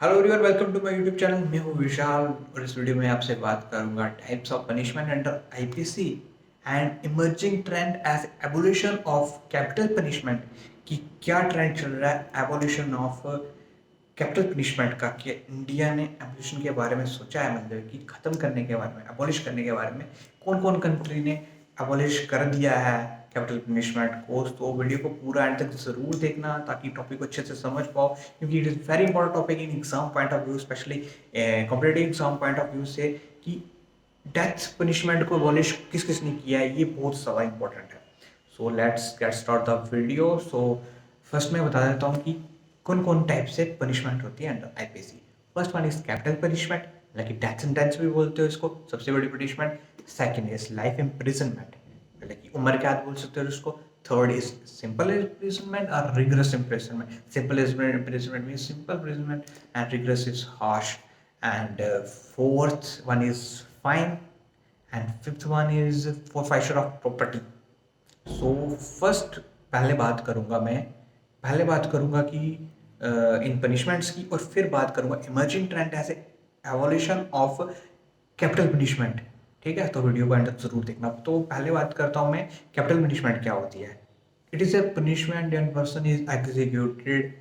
Hello everyone, welcome to my YouTube channel. मैं हूँ विशाल और इस वीडियो में आपसे बात करूंगा types of punishment under IPC and emerging trend as evolution of capital punishment. कि क्या ट्रेंड चल रहा है एवोल्यूशन ऑफ कैपिटल पनिशमेंट का, कि इंडिया ने एवोल्यूशन के बारे में सोचा है, मतलब कि ख़त्म करने के बारे में, एबॉलिश करने के बारे में कौन कौन कंट्री ने एबॉलिश कर दिया है कैपिटल पनिशमेंट को। तो वीडियो को पूरा एंड तक ज़रूर देखना ताकि टॉपिक को अच्छे से समझ पाओ, क्योंकि it is very important topic in exam point of view, specially competitive exam point of view से, कि डेथ पनिशमेंट को एबॉलिश किस किस ने किया है, ये बहुत ज़्यादा इंपॉर्टेंट है। So let's get start the video. So first मैं बता देता हूँ कि कौन कौन टाइप से पनिशमेंट होती है under IPC. First one is capital punishment, like death sentence भी बोलते हो इसको, सबसे बड़ी punishment. Second is life imprisonment, मतलब कि उम्र कैद बोल सकते हो इसको। थर्ड इज सिंपल इम्प्रिजनमेंट और rigorous imprisonment. Simple imprisonment means simple imprisonment and rigorous is harsh. And fourth one is fine and fifth one is forfeiture of property. So first पहले बात करूंगा कि इन पनिशमेंट्स की, और फिर बात करूंगा emerging trend as evolution of capital punishment. ठीक है, तो वीडियो को एंड तक जरूर देखना। तो पहले बात करता हूँ मैं, कैपिटल पनिशमेंट क्या होती है। It is a punishment and person is executed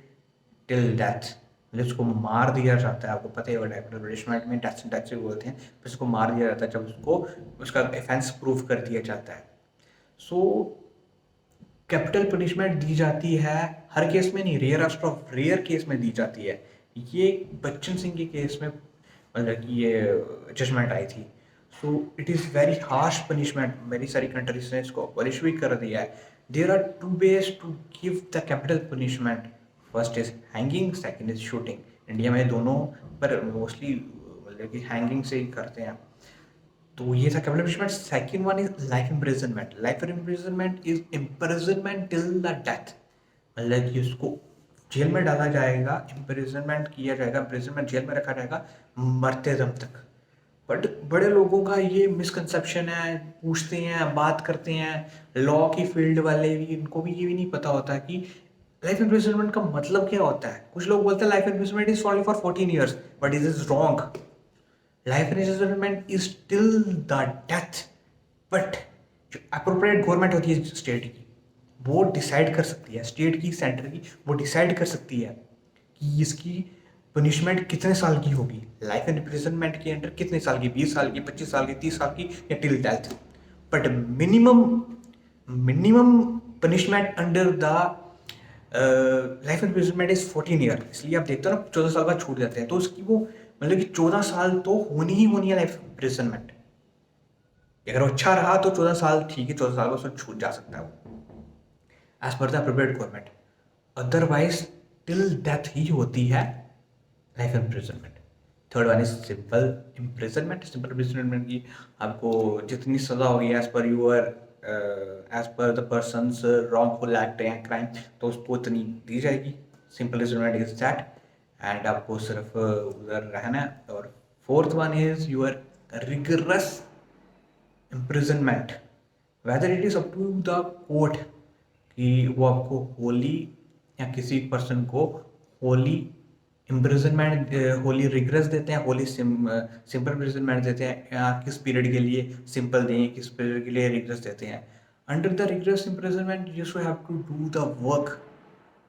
till death, मतलब उसको मार दिया जाता है। आपको पता ही होगा कैपिटल पनिशमेंट में डेथ सेंटेंस भी बोलते हैं, फिर उसको मार दिया जाता है जब उसको उसका ऑफेंस प्रूफ कर दिया जाता है। सो कैपिटल पनिशमेंट दी जाती है हर केस में नहीं, रेयरेस्ट ऑफ रेयर केस में दी जाती है। ये बच्चन सिंह के केस में मतलब कि ये जजमेंट आई थी। So it is very harsh punishment, very सारी कंट्रीज ने इसको अबॉलिश भी कर दिया है। There are two ways to give the capital punishment. First is hanging, second is shooting. India में दोनों, पर मोस्टली मतलब कि हैंगिंग से ही करते हैं। तो ये था capital punishment. Second one is life imprisonment. Life imprisonment is imprisonment till the death, मतलब कि उसको जेल में डाला जाएगा, इम्प्रिजनमेंट किया जाएगा, इम्प्रिजनमेंट जेल में रखा जाएगा मरते दम तक। बट बड़े लोगों का ये मिसकंसेप्शन है, पूछते हैं, बात करते हैं लॉ की फील्ड वाले भी, इनको भी ये भी नहीं पता होता कि लाइफ इम्प्रिजनमेंट का मतलब क्या होता है। कुछ लोग बोलते हैं life imprisonment is only for 14 years, but it is wrong. Life imprisonment is till the death. But जो अप्रोप्रिएट गवर्नमेंट होती है स्टेट की, वो डिसाइड कर सकती है, स्टेट की, सेंटर की, वो डिसाइड कर सकती है कि इसकी पनिशमेंट कितने साल की होगी। लाइफ इम्प्रिजनमेंट के अंडर कितने साल की, 20 साल की, 25 साल की, 30 साल की, या till death. But minimum minimum punishment under the life imprisonment is 14 year। इसलिए आप देखते हो ना, 14 साल बाद छूट जाते हैं, तो उसकी वो मतलब कि 14 साल तो होनी ही होनी है लाइफ इम्प्रिजनमेंट। अगर वो अच्छा रहा तो 14 साल ठीक है, 14 साल को उसको छूट जा सकता है वो, as per the appropriate government. Otherwise till death ही होती है life imprisonment. Third one is simple imprisonment. Simple imprisonment की आपको जितनी सजा होगी as per your as per the person wrongful act या क्राइम, तो उसको उतनी दी जाएगी। Simple imprisonment is that, and आपको सिर्फ उधर रहना है। और fourth one is your rigorous imprisonment, whether it is up to the court कि वो आपको होली या किसी पर्सन को होली इम्प्रिजनमेंट, होली रिग्रेस देते हैं, होली सिंपल इम्प्रिजनमेंट देते हैं, या किस पीरियड के लिए सिंपल दें, किस पीरियड के लिए रिग्रेस देते हैं। Under the rigorous imprisonment you should have to do the work,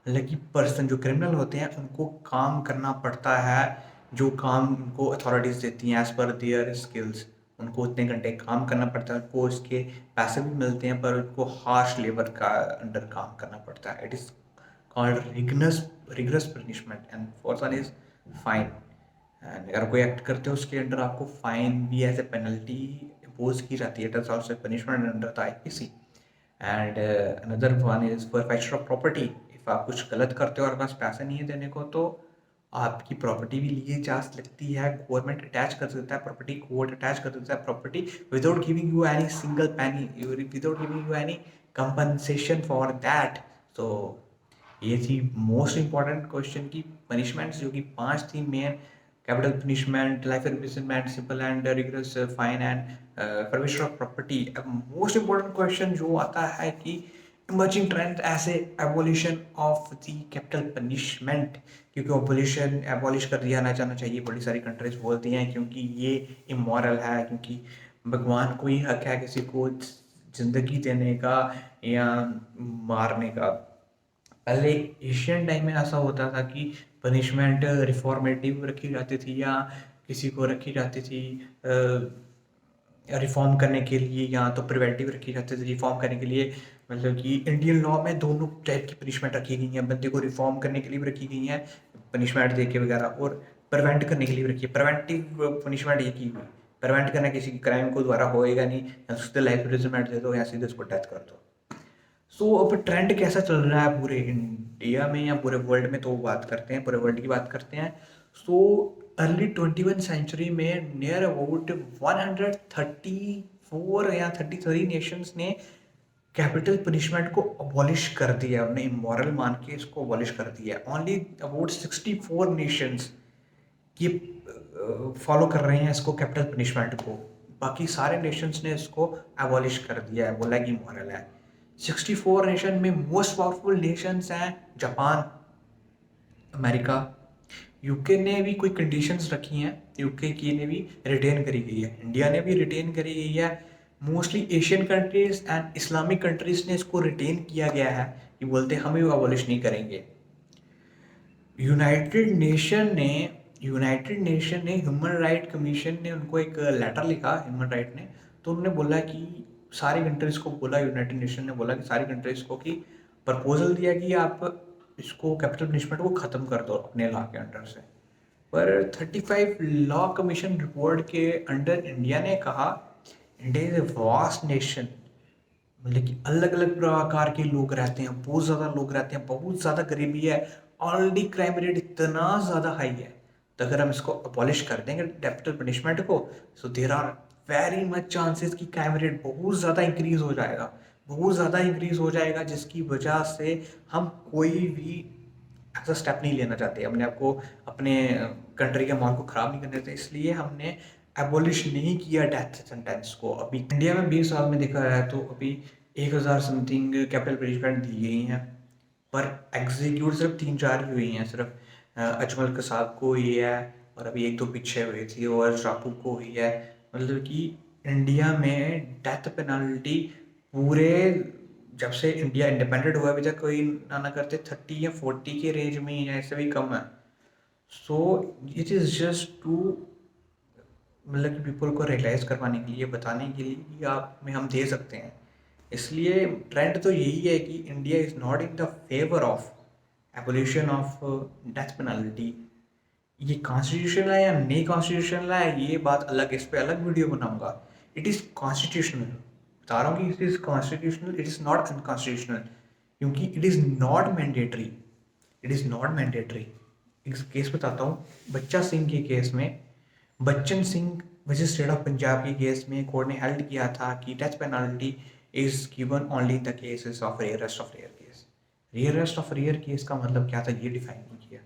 मतलब कि पर्सन जो क्रिमिनल होते हैं उनको काम करना पड़ता है, जो काम उनको अथॉरिटीज़ देती हैं एज पर देयर स्किल्स। उनको उतने घंटे काम करना पड़ता है, उनको उसके पैसे भी मिलते हैं, पर उनको हार्श लेबर का अंडर काम करना पड़ता है। It is called rigorous punishment. And fourth one is fine. And अगर कोई एक्ट करते हो उसके अंडर आपको फाइन भी एज ए पेनल्टी इम्पोज की जाती है। It is also punishment under the IPC. And another one is forfeiture of property. If आप कुछ गलत करते हो और पास पैसे नहीं है देने को, तो आपकी प्रॉपर्टी भी लिए जा सकती है। गवर्नमेंट अटैच कर देता है प्रॉपर्टी, कोर्ट अटैच कर देता है property without giving you any single penny, without giving you any compensation for that. So ये थी मोस्ट इंपॉर्टेंट क्वेश्चन की पनिशमेंट्स, जो कि पांच थी main: capital punishment, life imprisonment, simple and rigorous fine, and forfeiture of property. अब most important question जो आता है कि इमर्जिंग ट्रेंड ऐसे abolition of the capital punishment, क्योंकि एबोलिशन एबॉलिश कर दिया जाना चाहिए, बड़ी सारी कंट्रीज बोलती हैं, क्योंकि ये इमोरल है, क्योंकि भगवान को ही हक है किसी को जिंदगी देने का या मारने का। पहले एशियन टाइम में ऐसा होता था कि पनिशमेंट रिफॉर्मेटिव रखी जाती थी या किसी को रखी जाती थी रिफॉर्म करने के लिए, या तो प्रिवेंटिव रखी जाती थी रिफॉर्म करने के लिए। मतलब कि इंडियन लॉ में दोनों टाइप की पनिशमेंट रखी गई हैं, बंदे को रिफॉर्म करने के लिए भी रखी गई हैं पनिशमेंट दे के वगैरह, और प्रिवेंट करने के लिए भी रखी है। प्रिवेंटिव पनिशमेंट ये की हुई, प्रिवेंट करना किसी की क्राइम को दोबारा होएगा नहीं, या सीधे लाइफ इम्प्रिजनमेंट दे दो या सीधे उसको डेथ कर दो। सो अब ट्रेंड कैसा चल रहा है पूरे इंडिया में या पूरे वर्ल्ड में, तो बात करते हैं, पूरे वर्ल्ड की बात करते हैं। सो अर्ली 21 सेंचुरी में नियर अबाउट 134 या 33 नेशंस ने कैपिटल पनिशमेंट को अबॉलिश कर दिया, उन्हें इमोरल मान के इसको अबॉलिश कर दिया। ओनली अबाउट 64 नेशंस ये फॉलो कर रहे हैं इसको, कैपिटल पनिशमेंट को। बाकी सारे नेशंस ने इसको अबॉलिश कर दिया है, बोला कि इमोरल है। 64 नेशन में मोस्ट पावरफुल नेशंस हैं जापान, अमेरिका, यूके ने भी कोई कंडीशंस रखी हैं, यूके की ने भी रिटेन करी गई है, इंडिया ने भी रिटेन करी गई है। Mostly Asian countries and Islamic countries ने इसको रिटेन किया गया है कि बोलते हम ही अबॉलिश नहीं करेंगे। यूनाइटेड नेशन ने ह्यूमन राइट कमीशन ने उनको एक लेटर लिखा, ह्यूमन राइट ने, तो उन्होंने बोला कि सारी कंट्रीज को बोला, यूनाइटेड नेशन ने बोला कि सारी कंट्रीज को कि प्रपोजल दिया कि आप इसको कैपिटल पनिशमेंट को ख़त्म कर दो अपने लॉ के अंडर से। पर 35 लॉ कमीशन रिपोर्ट के अंडर इंडिया ने कहा India is a vast nation, मतलब कि अलग अलग प्रकार के लोग रहते हैं, बहुत ज़्यादा लोग रहते हैं, बहुत ज़्यादा गरीबी है, ऑलरेडी क्राइम रेट इतना ज़्यादा हाई है। तो अगर हम इसको अबॉलिश कर देंगे कैपिटल पनिशमेंट को, so there are very much chances कि क्राइम रेट बहुत ज़्यादा इंक्रीज हो जाएगा, बहुत ज़्यादा इंक्रीज हो जाएगा, जिसकी वजह से हम कोई भी ऐसा स्टेप नहीं लेना चाहते, अपने आप को, अपने कंट्री के माहौल को ख़राब नहीं करना चाहते, इसलिए हमने एबोलिश नहीं किया डेथ सेंटेंस को। अभी इंडिया में 20 साल में देखा जाए तो अभी 1000 समथिंग कैपिटल पनिशमेंट दी गई हैं, पर एग्जीक्यूट सिर्फ 3-4 ही हुई हैं। सिर्फ अजमल कसाब को हुई है, और अभी 1-2 पीछे हुई थी, और शापू को हुई है। मतलब कि इंडिया में डेथ पेनल्टी पूरे जब से इंडिया इंडिपेंडेंट हुआ अभी तक कोई ना करते 30 या 40 के रेंज में ही, या इससे भी कम है। So it is just to, मतलब कि पीपल को रियलाइज़ करवाने के लिए, बताने के लिए कि आप में हम दे सकते हैं। इसलिए ट्रेंड तो यही है कि India is not in the favour of abolition of death penalty. ये कॉन्स्टिट्यूशनल है या नहीं कॉन्स्टिट्यूशनल है, ये बात अलग, इस पर अलग वीडियो बनाऊंगा। इट इज़ कॉन्स्टिट्यूशनल, बता रहा हूँ कि it is constitutional, it is not unconstitutional, क्योंकि it is not mandatory, it is not mandatory. एक केस बताता हूँ, बच्चा सिंह के केस में, Bachan Singh versus state of Punjab के केस में कोर्ट ने हेल्ड किया था कि death penalty is given only in the cases of rarest of rare case. Rarest of rare case का मतलब क्या था, ये डिफाइन नहीं किया।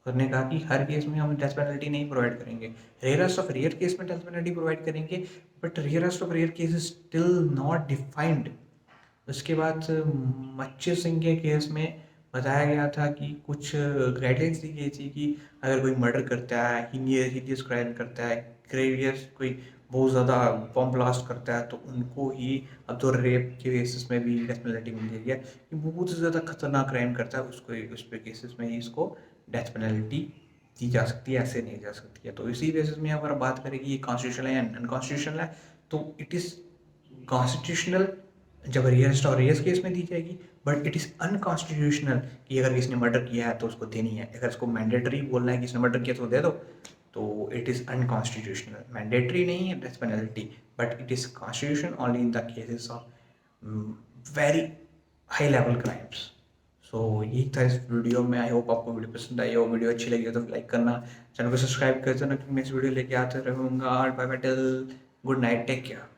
उन्होंने कहा कि हर केस में हम डेथ पेनल्टी नहीं प्रोवाइड करेंगे, रेयरेस्ट ऑफ रेयर केस में डेथ पेनल्टी प्रोवाइड करेंगे, but rarest of rare case is still not defined. उसके बाद मच्छर सिंह के केस में बताया गया था कि कुछ गाइडलाइंस दी गई थी कि अगर कोई मर्डर करता है, हीनियस क्राइम करता है, ग्रेवियस कोई बहुत ज़्यादा बम ब्लास्ट करता है, तो उनको ही, अब तो रेप के केसेस में भी डेथ पेनल्टी मिल रही है कि बहुत ज़्यादा खतरनाक क्राइम करता है उसको, उस पे केसेस में ही इसको डेथ पेनल्टी दी जा सकती है, ऐसे नहीं जा सकती है। तो इसी बेसिस में अगर बात करें कि ये कॉन्स्टिट्यूशनल है या अनकॉन्स्टिट्यूशनल है, तो इट इज़ कॉन्स्टिट्यूशनल जब रेयरेस्ट और रेयर्स केस में दी जाएगी, बट इट इज़ अनकॉन्स्टिट्यूशनल कि अगर किसी ने मर्डर किया है तो उसको देनी है। अगर इसको मैंडेटरी बोलना है कि किसी ने मर्डर किया तो दे दो, तो इट इज़ अनकॉन्स्टिट्यूशनल। मैंडेटरी नहीं है death penalty, but it is constitution only in the cases of very high level crimes. So यही था इस वीडियो में। आई होप आपको वीडियो पसंद आई हो, वीडियो अच्छी लगी हो तो लाइक करना, चैनल को सब्सक्राइब कर देना, क्योंकि मैं इस वीडियो लेके आते रहूँगा। Bye bye, till good night, take care.